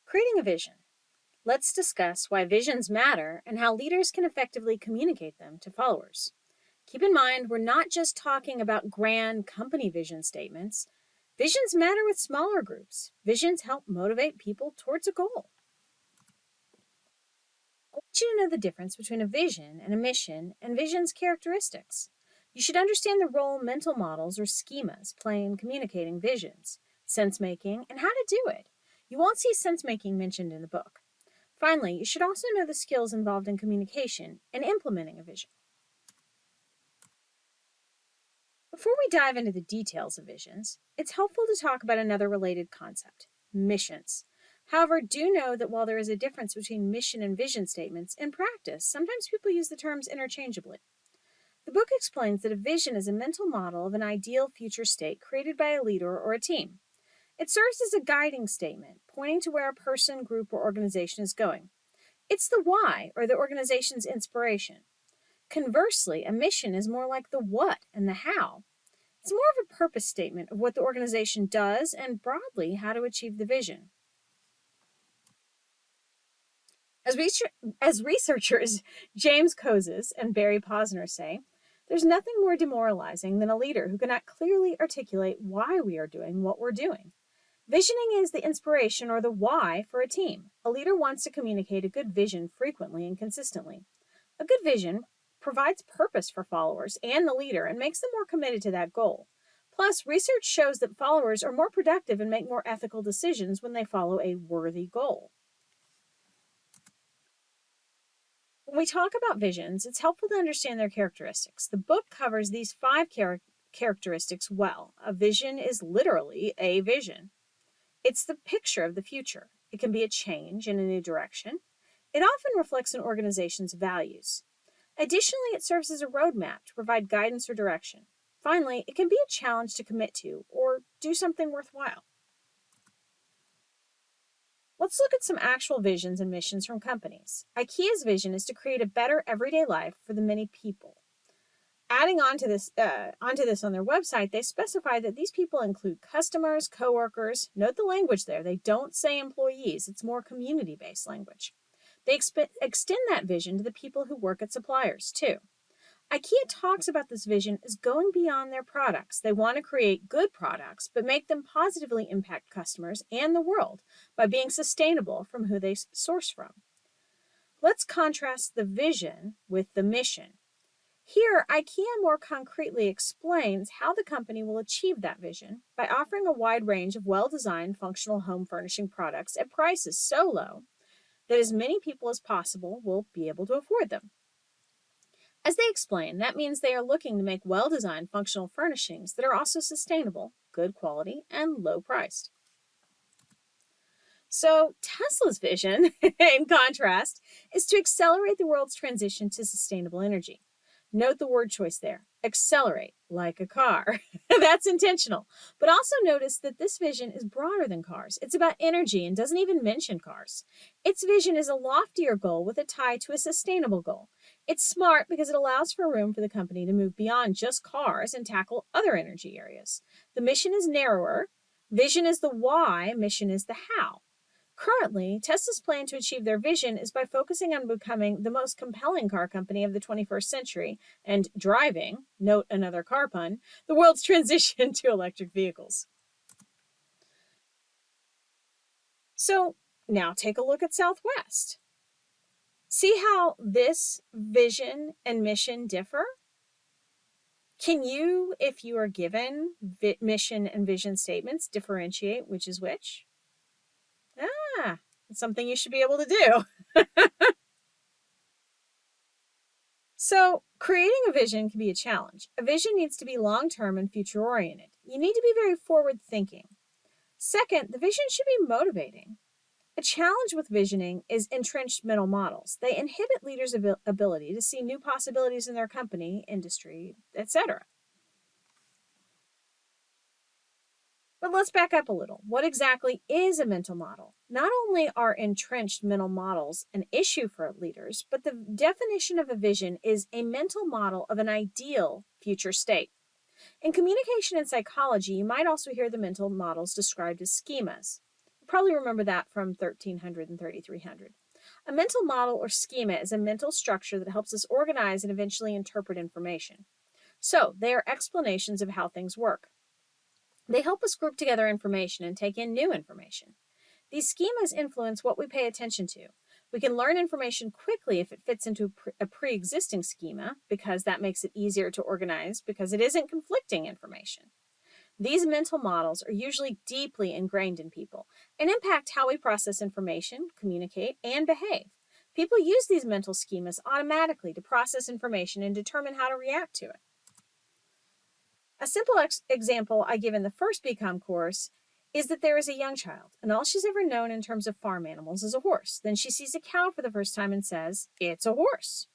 Creating a vision. Let's discuss why visions matter and how leaders can effectively communicate them to followers. Keep in mind, we're not just talking about grand company vision statements. Visions matter with smaller groups. Visions help motivate people towards a goal. I want you to know the difference between a vision and a mission and vision's characteristics. You should understand the role mental models or schemas play in communicating visions, sense making, and how to do it. You won't see sense making mentioned in the book. Finally, you should also know the skills involved in communication and implementing a vision. Before we dive into the details of visions, it's helpful to talk about another related concept, missions. However, do know that while there is a difference between mission and vision statements, in practice, sometimes people use the terms interchangeably. The book explains that a vision is a mental model of an ideal future state created by a leader or a team. It serves as a guiding statement, pointing to where a person, group, or organization is going. It's the why, or the organization's inspiration. Conversely, a mission is more like the what and the how. It's more of a purpose statement of what the organization does and, broadly, how to achieve the vision. As researchers James Kouzes and Barry Posner say, there's nothing more demoralizing than a leader who cannot clearly articulate why we are doing what we're doing. Visioning is the inspiration or the why for a team. A leader wants to communicate a good vision frequently and consistently. A good vision provides purpose for followers and the leader and makes them more committed to that goal. Plus, research shows that followers are more productive and make more ethical decisions when they follow a worthy goal. When we talk about visions, it's helpful to understand their characteristics. The book covers these 5 characteristics well. A vision is literally a vision. It's the picture of the future. It can be a change in a new direction. It often reflects an organization's values. Additionally, it serves as a roadmap to provide guidance or direction. Finally, it can be a challenge to commit to or do something worthwhile. Let's look at some actual visions and missions from companies. IKEA's vision is to create a better everyday life for the many people. Adding onto this on their website, they specify that these people include customers, coworkers. Note the language there. They don't say employees. It's more community-based language. They extend that vision to the people who work at suppliers, too. IKEA talks about this vision as going beyond their products. They want to create good products, but make them positively impact customers and the world by being sustainable from who they source from. Let's contrast the vision with the mission. Here, IKEA more concretely explains how the company will achieve that vision by offering a wide range of well-designed functional home furnishing products at prices so low that as many people as possible will be able to afford them. As they explain, that means they are looking to make well-designed functional furnishings that are also sustainable, good quality, and low-priced. So Tesla's vision, in contrast, is to accelerate the world's transition to sustainable energy. Note the word choice there, accelerate, like a car. That's intentional. But also notice that this vision is broader than cars. It's about energy and doesn't even mention cars. Its vision is a loftier goal with a tie to a sustainable goal. It's smart because it allows for room for the company to move beyond just cars and tackle other energy areas. The mission is narrower. Vision is the why, mission is the how. Currently, Tesla's plan to achieve their vision is by focusing on becoming the most compelling car company of the 21st century and driving, note another car pun, the world's transition to electric vehicles. So now take a look at Southwest. See how this vision and mission differ? Can you, if you are given mission and vision statements, differentiate which is which? It's something you should be able to do. So, creating a vision can be a challenge. A vision needs to be long-term and future-oriented. You need to be very forward-thinking. Second, the vision should be motivating. A challenge with visioning is entrenched mental models. They inhibit leaders' ability to see new possibilities in their company, industry, etc. But let's back up a little. What exactly is a mental model? Not only are entrenched mental models an issue for leaders, but the definition of a vision is a mental model of an ideal future state. In communication and psychology, you might also hear the mental models described as schemas. Probably remember that from 1300 and 3300. A mental model or schema is a mental structure that helps us organize and eventually interpret information. So, they are explanations of how things work. They help us group together information and take in new information. These schemas influence what we pay attention to. We can learn information quickly if it fits into a pre-existing schema, because that makes it easier to organize because it isn't conflicting information. These mental models are usually deeply ingrained in people and impact how we process information, communicate, and behave. People use these mental schemas automatically to process information and determine how to react to it. A simple example I give in the first BCom course is that there is a young child, and all she's ever known in terms of farm animals is a horse. Then she sees a cow for the first time and says, "It's a horse."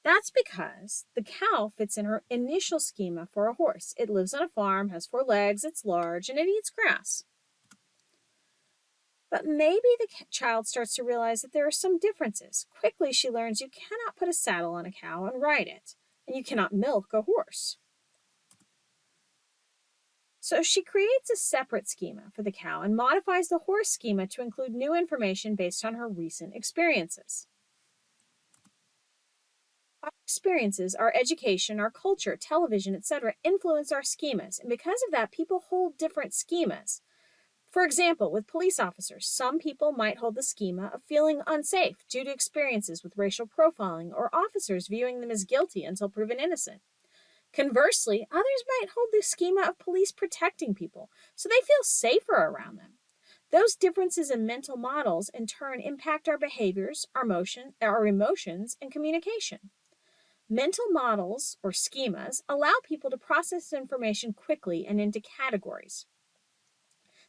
That's because the cow fits in her initial schema for a horse. It lives on a farm, has 4 legs, it's large, and it eats grass. But maybe the child starts to realize that there are some differences. Quickly, she learns you cannot put a saddle on a cow and ride it, and you cannot milk a horse. So she creates a separate schema for the cow and modifies the horse schema to include new information based on her recent experiences. Our experiences, our education, our culture, television, etc., influence our schemas, and because of that, people hold different schemas. For example, with police officers, some people might hold the schema of feeling unsafe due to experiences with racial profiling or officers viewing them as guilty until proven innocent. Conversely, others might hold the schema of police protecting people, so they feel safer around them. Those differences in mental models, in turn, impact our behaviors, our emotions, and communication. Mental models, or schemas, allow people to process information quickly and into categories.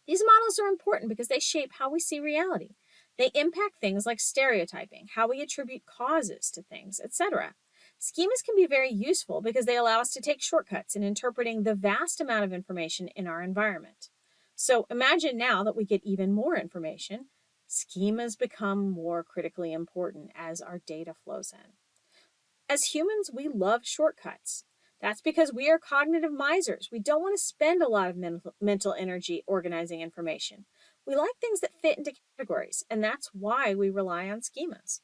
These models are important because they shape how we see reality. They impact things like stereotyping, how we attribute causes to things, etc. Schemas can be very useful because they allow us to take shortcuts in interpreting the vast amount of information in our environment. So imagine now that we get even more information, schemas become more critically important as our data flows in. As humans, we love shortcuts. That's because we are cognitive misers. We don't want to spend a lot of mental energy organizing information. We like things that fit into categories, and that's why we rely on schemas.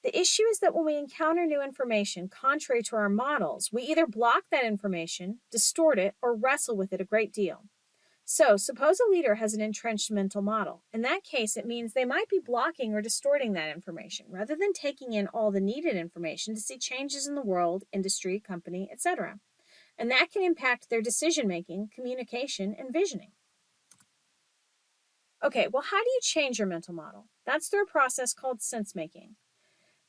The issue is that when we encounter new information contrary to our models, we either block that information, distort it, or wrestle with it a great deal. So, suppose a leader has an entrenched mental model. In that case, it means they might be blocking or distorting that information rather than taking in all the needed information to see changes in the world, industry, company, etc. And that can impact their decision-making, communication, and visioning. Okay, well, how do you change your mental model? That's through a process called sense-making.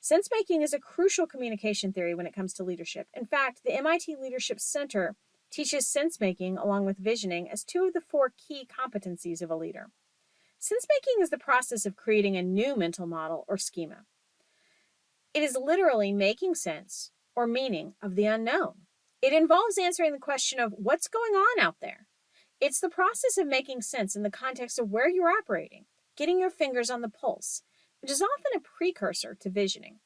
Sense-making is a crucial communication theory when it comes to leadership. In fact, the MIT Leadership Center teaches sense-making along with visioning as 2 of the 4 key competencies of a leader. Sense-making is the process of creating a new mental model or schema. It is literally making sense or meaning of the unknown. It involves answering the question of what's going on out there. It's the process of making sense in the context of where you're operating, getting your fingers on the pulse, which is often a precursor to visioning.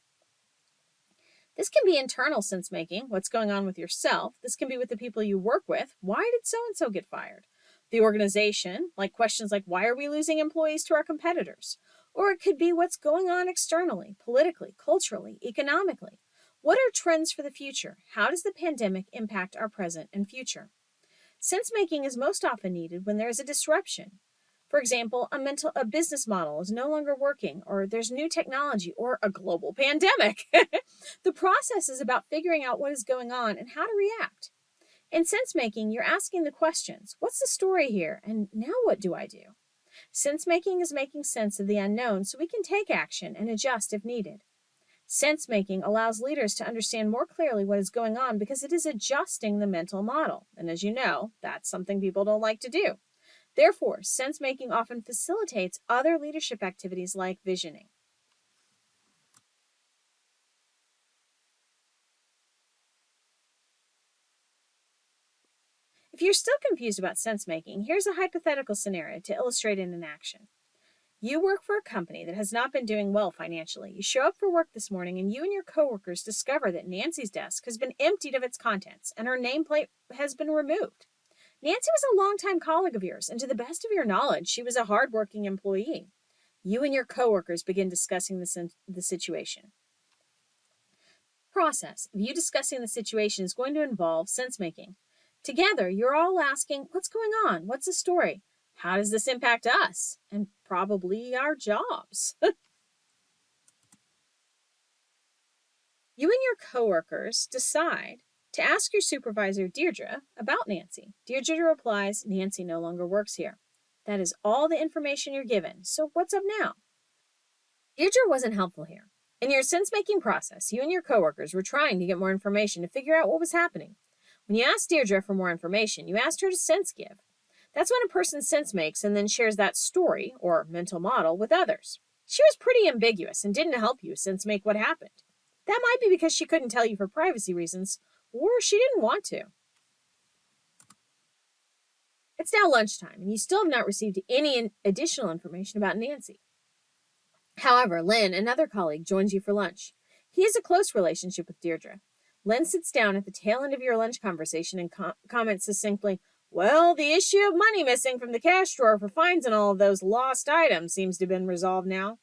This can be internal sense-making, what's going on with yourself. This can be with the people you work with. Why did so-and-so get fired? The organization, like questions like, why are we losing employees to our competitors? Or it could be what's going on externally, politically, culturally, economically. What are trends for the future? How does the pandemic impact our present and future? Sense-making is most often needed when there is a disruption. For example, a business model is no longer working, or there's new technology, or a global pandemic. The process is about figuring out what is going on and how to react. In sense-making, you're asking the questions, what's the story here, and now what do I do? Sense-making is making sense of the unknown so we can take action and adjust if needed. Sense-making allows leaders to understand more clearly what is going on because it is adjusting the mental model. And as you know, that's something people don't like to do. Therefore, sense-making often facilitates other leadership activities like visioning. If you're still confused about sense-making, here's a hypothetical scenario to illustrate it in action. You work for a company that has not been doing well financially. You show up for work this morning and you and your coworkers discover that Nancy's desk has been emptied of its contents and her nameplate has been removed. Nancy was a longtime colleague of yours, and to the best of your knowledge, she was a hardworking employee. You and your coworkers begin discussing the situation. Process of you discussing the situation is going to involve sense making. Together, you're all asking, what's going on? What's the story? How does this impact us? And probably our jobs. You and your coworkers decide to ask your supervisor, Deirdre, about Nancy. Deirdre replies, Nancy no longer works here. That is all the information you're given. So what's up now? Deirdre wasn't helpful here. In your sense-making process, you and your coworkers were trying to get more information to figure out what was happening. When you asked Deirdre for more information, you asked her to sense give. That's when a person sense makes and then shares that story, or mental model, with others. She was pretty ambiguous and didn't help you sense make what happened. That might be because she couldn't tell you for privacy reasons, or she didn't want to. It's now lunchtime, and you still have not received any additional information about Nancy. However, Lynn, another colleague, joins you for lunch. He has a close relationship with Deirdre. Lynn sits down at the tail end of your lunch conversation and comments succinctly, well, the issue of money missing from the cash drawer for fines and all of those lost items seems to have been resolved now.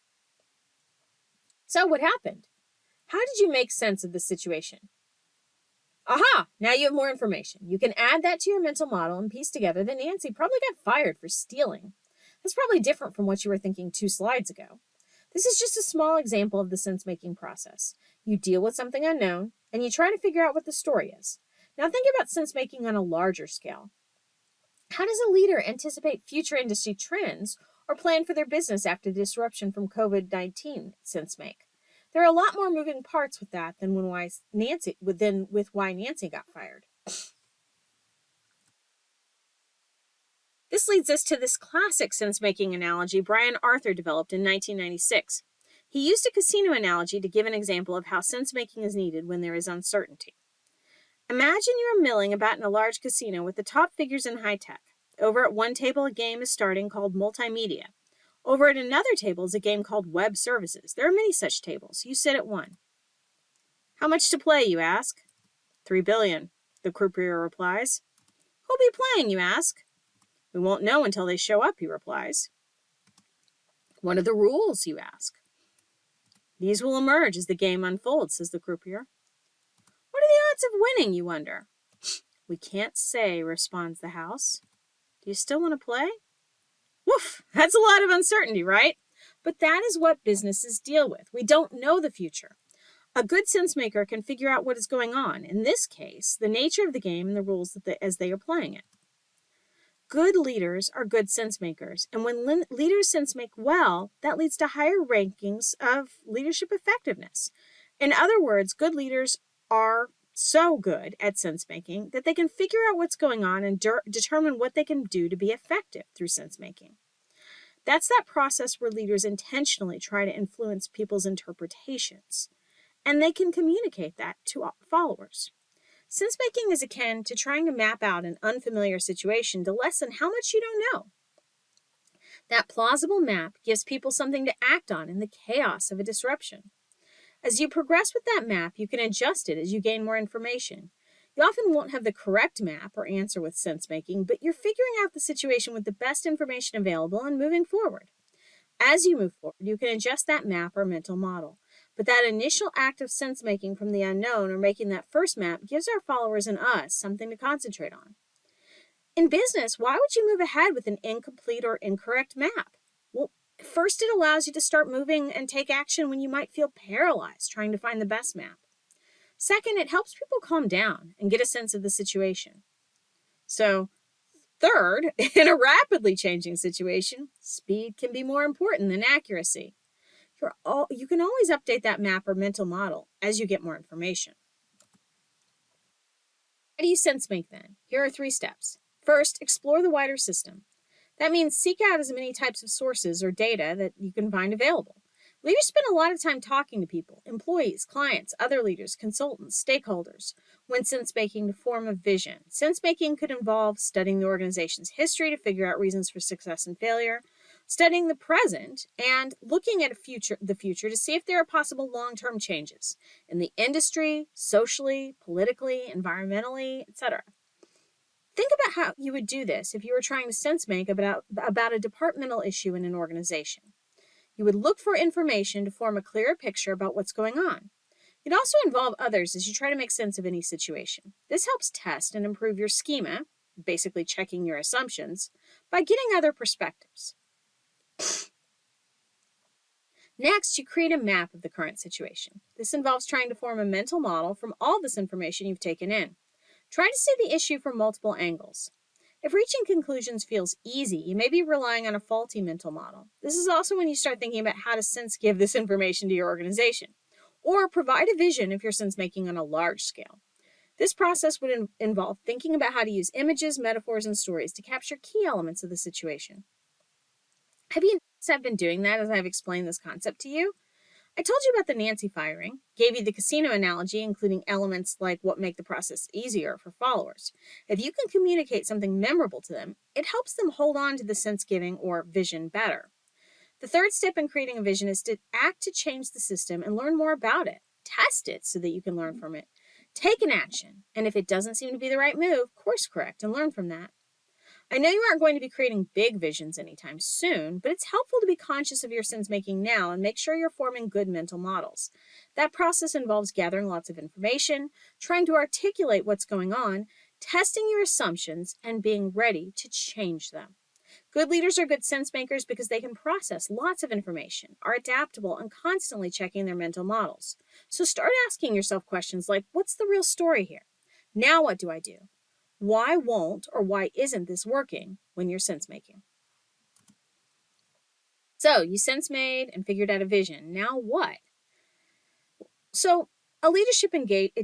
So what happened? How did you make sense of the situation? Aha! Now you have more information. You can add that to your mental model and piece together that Nancy probably got fired for stealing. That's probably different from what you were thinking 2 slides ago. This is just a small example of the sense-making process. You deal with something unknown, and you try to figure out what the story is. Now think about sense-making on a larger scale. How does a leader anticipate future industry trends or plan for their business after the disruption from COVID-19 sense-make? There are a lot more moving parts with that than with why Nancy got fired. This leads us to this classic sense-making analogy Brian Arthur developed in 1996. He used a casino analogy to give an example of how sense-making is needed when there is uncertainty. Imagine you're milling about in a large casino with the top figures in high tech. Over at one table, a game is starting called multimedia. Over at another table is a game called web services. There are many such tables. You sit at one. How much to play, you ask? $3 billion, the croupier replies. Who'll be playing, you ask? We won't know until they show up, he replies. What are the rules, you ask? These will emerge as the game unfolds, says the croupier. What are the odds of winning, you wonder? We can't say, responds the house. Do you still want to play? Woof, that's a lot of uncertainty, right? But that is what businesses deal with. We don't know the future. A good sense maker can figure out what is going on. In this case, the nature of the game and the rules as they are playing it. Good leaders are good sense makers. And when leaders sense make well, that leads to higher rankings of leadership effectiveness. In other words, good leaders are so good at sense making that they can figure out what's going on and determine what they can do to be effective through sense making. That's that process where leaders intentionally try to influence people's interpretations, and they can communicate that to followers. Sense making is akin to trying to map out an unfamiliar situation to lessen how much you don't know. That plausible map gives people something to act on in the chaos of a disruption. As you progress with that map, you can adjust it as you gain more information. You often won't have the correct map or answer with sense-making, but you're figuring out the situation with the best information available and moving forward. As you move forward, you can adjust that map or mental model. But that initial act of sense-making from the unknown or making that first map gives our followers and us something to concentrate on. In business, why would you move ahead with an incomplete or incorrect map? Well, first, it allows you to start moving and take action when you might feel paralyzed trying to find the best map. Second, it helps people calm down and get a sense of the situation. So, third, in a rapidly changing situation, speed can be more important than accuracy. You can always update that map or mental model as you get more information. How do you sense make then? Here are 3 steps. First, explore the wider system. That means seek out as many types of sources or data that you can find available. Leaders spend a lot of time talking to people, employees, clients, other leaders, consultants, stakeholders, when sense-making to form a vision. Sense-making could involve studying the organization's history to figure out reasons for success and failure, studying the present, and looking at the future to see if there are possible long-term changes in the industry, socially, politically, environmentally, etc. Think about how you would do this if you were trying to sense make about a departmental issue in an organization. You would look for information to form a clearer picture about what's going on. You'd also involve others as you try to make sense of any situation. This helps test and improve your schema, basically checking your assumptions, by getting other perspectives. Next, you create a map of the current situation. This involves trying to form a mental model from all this information you've taken in. Try to see the issue from multiple angles. If reaching conclusions feels easy, you may be relying on a faulty mental model. This is also when you start thinking about how to sense give this information to your organization, or provide a vision if you're sense making on a large scale. This process would involve thinking about how to use images, metaphors, and stories to capture key elements of the situation. Have you noticed I've been doing that as I've explained this concept to you? I told you about the Nancy firing, gave you the casino analogy, including elements like what make the process easier for followers. If you can communicate something memorable to them, it helps them hold on to the sense-giving or vision better. The third step in creating a vision is to act to change the system and learn more about it. Test it so that you can learn from it. Take an action, and if it doesn't seem to be the right move, course correct and learn from that. I know you aren't going to be creating big visions anytime soon, but it's helpful to be conscious of your sense making now and make sure you're forming good mental models. That process involves gathering lots of information, trying to articulate what's going on, testing your assumptions, and being ready to change them. Good leaders are good sense makers because they can process lots of information, are adaptable, and constantly checking their mental models. So start asking yourself questions like, what's the real story here? Now what do I do? Why won't or why isn't this working when you're sense making? So you sense made and figured out a vision. Now what? So a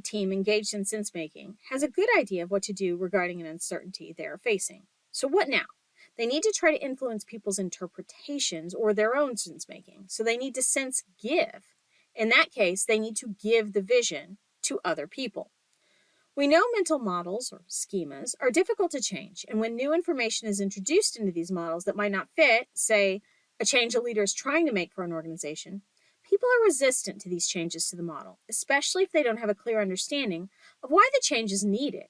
team engaged in sense making has a good idea of what to do regarding an uncertainty they are facing. So what now? They need to try to influence people's interpretations or their own sense making. So they need to sense give. In that case, they need to give the vision to other people. We know mental models, or schemas, are difficult to change, and when new information is introduced into these models that might not fit, say, a change a leader is trying to make for an organization, people are resistant to these changes to the model, especially if they don't have a clear understanding of why the change is needed.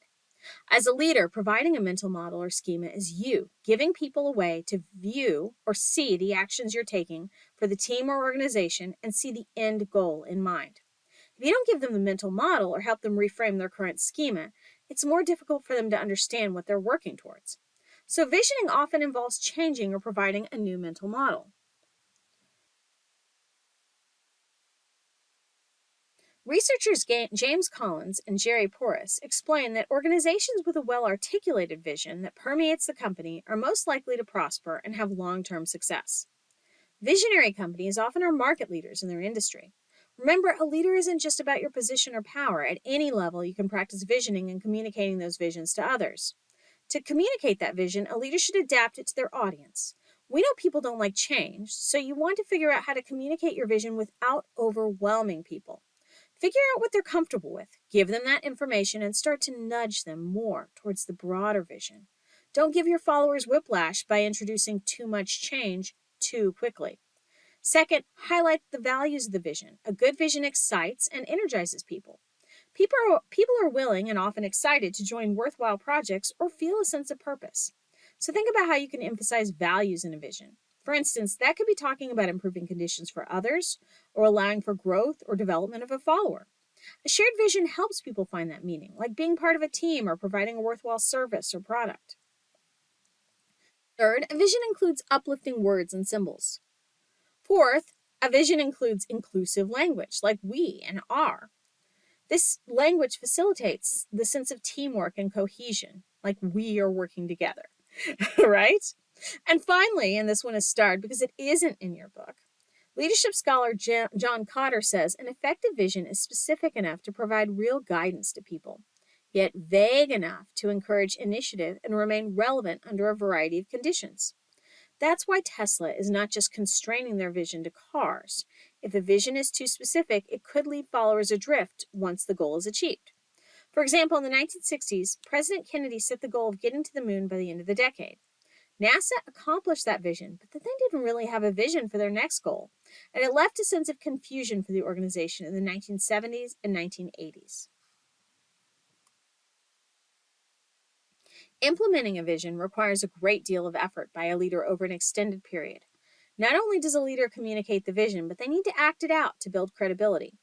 As a leader, providing a mental model or schema is you giving people a way to view or see the actions you're taking for the team or organization and see the end goal in mind. If you don't give them the mental model or help them reframe their current schema, it's more difficult for them to understand what they're working towards. So visioning often involves changing or providing a new mental model. Researchers James Collins and Jerry Porras explain that organizations with a well-articulated vision that permeates the company are most likely to prosper and have long-term success. Visionary companies often are market leaders in their industry. Remember, a leader isn't just about your position or power. At any level, you can practice visioning and communicating those visions to others. To communicate that vision, a leader should adapt it to their audience. We know people don't like change, so you want to figure out how to communicate your vision without overwhelming people. Figure out what they're comfortable with, give them that information, and start to nudge them more towards the broader vision. Don't give your followers whiplash by introducing too much change too quickly. Second, highlight the values of the vision. A good vision excites and energizes people. People are willing and often excited to join worthwhile projects or feel a sense of purpose. So think about how you can emphasize values in a vision. For instance, that could be talking about improving conditions for others or allowing for growth or development of a follower. A shared vision helps people find that meaning, like being part of a team or providing a worthwhile service or product. Third, a vision includes uplifting words and symbols. Fourth, a vision includes inclusive language, like we and our. This language facilitates the sense of teamwork and cohesion, like we are working together, right? And finally, and this one is starred because it isn't in your book, leadership scholar John Cotter says an effective vision is specific enough to provide real guidance to people, yet vague enough to encourage initiative and remain relevant under a variety of conditions. That's why Tesla is not just constraining their vision to cars. If a vision is too specific, it could leave followers adrift once the goal is achieved. For example, in the 1960s, President Kennedy set the goal of getting to the moon by the end of the decade. NASA accomplished that vision, but then they didn't really have a vision for their next goal, and it left a sense of confusion for the organization in the 1970s and 1980s. Implementing a vision requires a great deal of effort by a leader over an extended period. Not only does a leader communicate the vision, but they need to act it out to build credibility.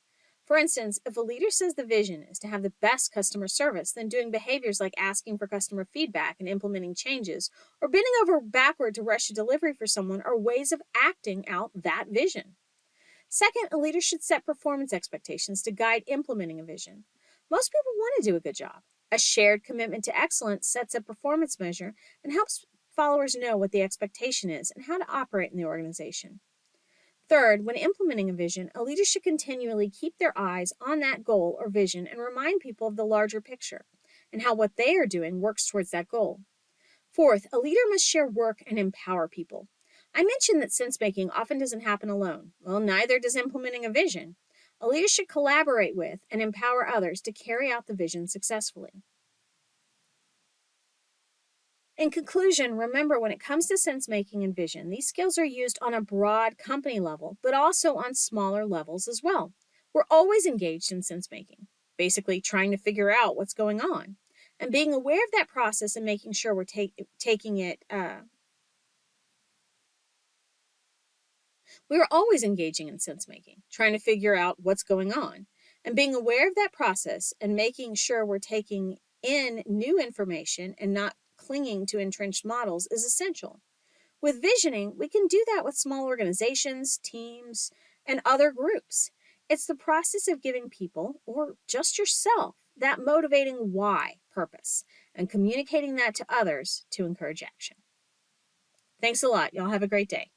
For instance, if a leader says the vision is to have the best customer service, then doing behaviors like asking for customer feedback and implementing changes, or bending over backward to rush a delivery for someone are ways of acting out that vision. Second, a leader should set performance expectations to guide implementing a vision. Most people want to do a good job. A shared commitment to excellence sets a performance measure and helps followers know what the expectation is and how to operate in the organization. Third, when implementing a vision, a leader should continually keep their eyes on that goal or vision and remind people of the larger picture and how what they are doing works towards that goal. Fourth, a leader must share work and empower people. I mentioned that sense making often doesn't happen alone. Well, neither does implementing a vision. A leader should collaborate with and empower others to carry out the vision successfully. In conclusion, remember when it comes to sense making and vision, these skills are used on a broad company level, but also on smaller levels as well. We're always engaged in sense making, basically trying to figure out what's going on. And being aware of that process and making sure we're taking it We are always engaging in sense making, trying to figure out what's going on. And being aware of that process and making sure we're taking in new information and not clinging to entrenched models is essential. With visioning, we can do that with small organizations, teams, and other groups. It's the process of giving people, or just yourself, that motivating why purpose and communicating that to others to encourage action. Thanks a lot. Y'all have a great day.